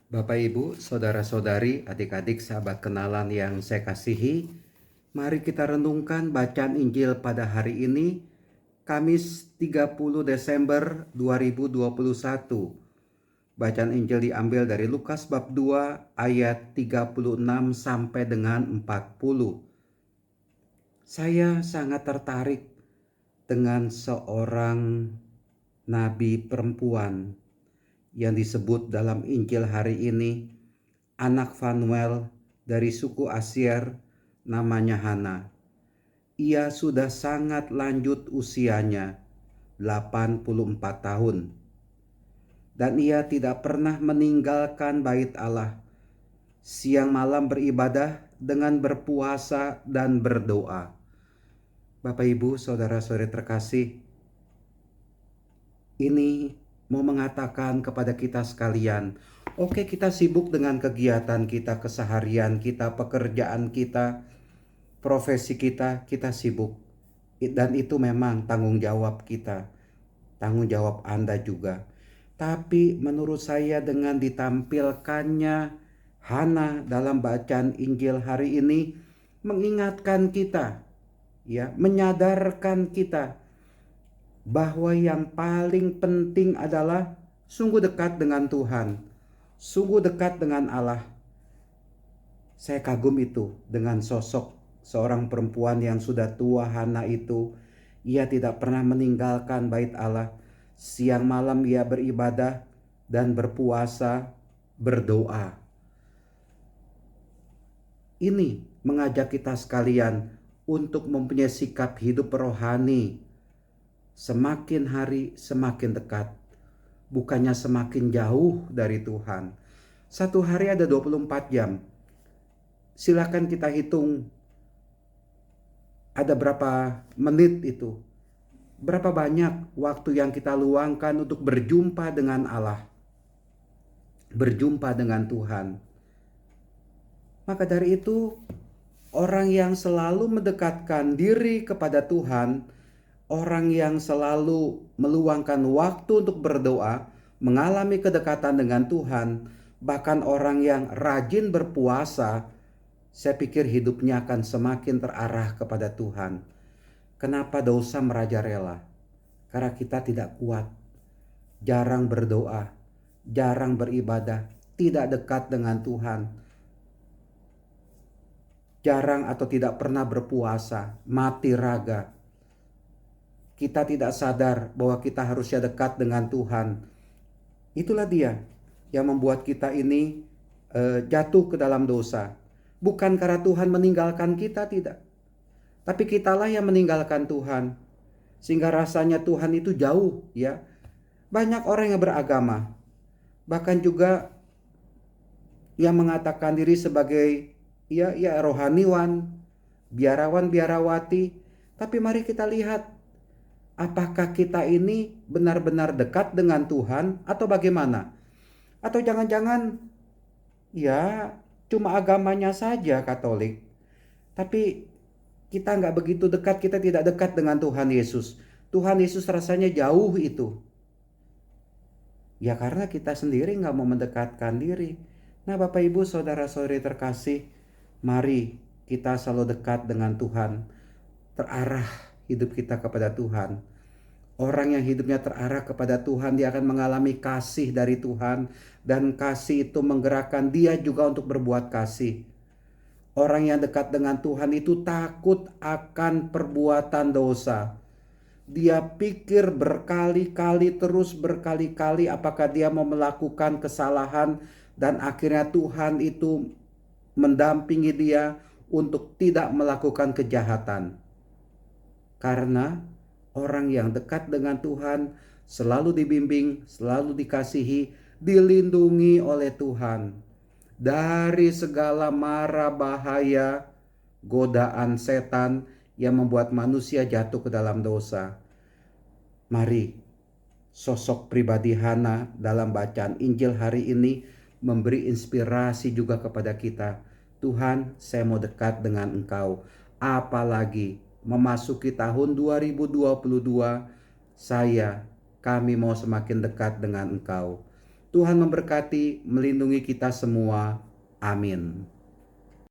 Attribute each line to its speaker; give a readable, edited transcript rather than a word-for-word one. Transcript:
Speaker 1: Bapak, Ibu, saudara-saudari, adik-adik, sahabat kenalan yang saya kasihi, mari kita renungkan bacaan Injil pada hari ini, Kamis 30 Desember 2021. Bacaan Injil diambil dari Lukas bab 2 ayat 36 sampai dengan 40. Saya sangat tertarik dengan seorang nabi perempuan yang disebut dalam Injil hari ini anak Fanuel dari suku Asyer, namanya Hana. Ia sudah sangat lanjut usianya, 84 tahun. Dan ia tidak pernah meninggalkan bait Allah. Siang malam beribadah dengan berpuasa dan berdoa. Bapak, Ibu, saudara-saudari terkasih, ini mau mengatakan kepada kita sekalian, oke, kita sibuk dengan kegiatan kita, keseharian kita, pekerjaan kita, profesi kita, kita sibuk. Dan itu memang tanggung jawab kita, tanggung jawab Anda juga. Tapi menurut saya dengan ditampilkannya Hana dalam bacaan Injil hari ini mengingatkan kita, ya, menyadarkan kita bahwa yang paling penting adalah sungguh dekat dengan Tuhan, sungguh dekat dengan Allah. Saya kagum itu dengan sosok seorang perempuan yang sudah tua, Hana itu. Ia tidak pernah meninggalkan bait Allah. Siang malam ia beribadah dan berpuasa, berdoa. Ini mengajak kita sekalian untuk mempunyai sikap hidup rohani. Semakin hari semakin dekat, bukannya semakin jauh dari Tuhan. Satu hari ada 24 jam. Silakan kita hitung ada berapa menit itu. Berapa banyak waktu yang kita luangkan untuk berjumpa dengan Allah, berjumpa dengan Tuhan. Maka dari itu, orang yang selalu mendekatkan diri kepada Tuhan, orang yang selalu meluangkan waktu untuk berdoa, mengalami kedekatan dengan Tuhan, bahkan orang yang rajin berpuasa, saya pikir hidupnya akan semakin terarah kepada Tuhan. Kenapa dosa merajalela? Karena kita tidak kuat, jarang berdoa, jarang beribadah, tidak dekat dengan Tuhan, jarang atau tidak pernah berpuasa, mati raga. Kita tidak sadar bahwa kita harusnya dekat dengan Tuhan. Itulah dia yang membuat kita ini jatuh ke dalam dosa. Bukan karena Tuhan meninggalkan kita, tidak. Tapi kitalah yang meninggalkan Tuhan. Sehingga rasanya Tuhan itu jauh, ya. Banyak orang yang beragama, bahkan juga yang mengatakan diri sebagai ya rohaniwan, biarawan, biarawati. Tapi mari kita lihat, apakah kita ini benar-benar dekat dengan Tuhan atau bagaimana? Atau jangan-jangan ya cuma agamanya saja Katolik, tapi kita nggak begitu dekat, kita tidak dekat dengan Tuhan Yesus. Tuhan Yesus rasanya jauh itu. Ya karena kita sendiri nggak mau mendekatkan diri. Nah, Bapak, Ibu, saudara-saudari terkasih, mari kita selalu dekat dengan Tuhan. Terarah hidup kita kepada Tuhan. Orang yang hidupnya terarah kepada Tuhan, dia akan mengalami kasih dari Tuhan. Dan kasih itu menggerakkan dia juga untuk berbuat kasih. Orang yang dekat dengan Tuhan itu takut akan perbuatan dosa. Dia pikir berkali-kali, terus berkali-kali apakah dia mau melakukan kesalahan. Dan akhirnya Tuhan itu mendampingi dia untuk tidak melakukan kejahatan. Karena orang yang dekat dengan Tuhan selalu dibimbing, selalu dikasihi, dilindungi oleh Tuhan dari segala mara bahaya, godaan setan yang membuat manusia jatuh ke dalam dosa. Mari sosok pribadi Hana dalam bacaan Injil hari ini memberi inspirasi juga kepada kita. Tuhan, saya mau dekat dengan Engkau. Apalagi memasuki tahun 2022, kami mau semakin dekat dengan Engkau. Tuhan memberkati, melindungi kita semua. Amin.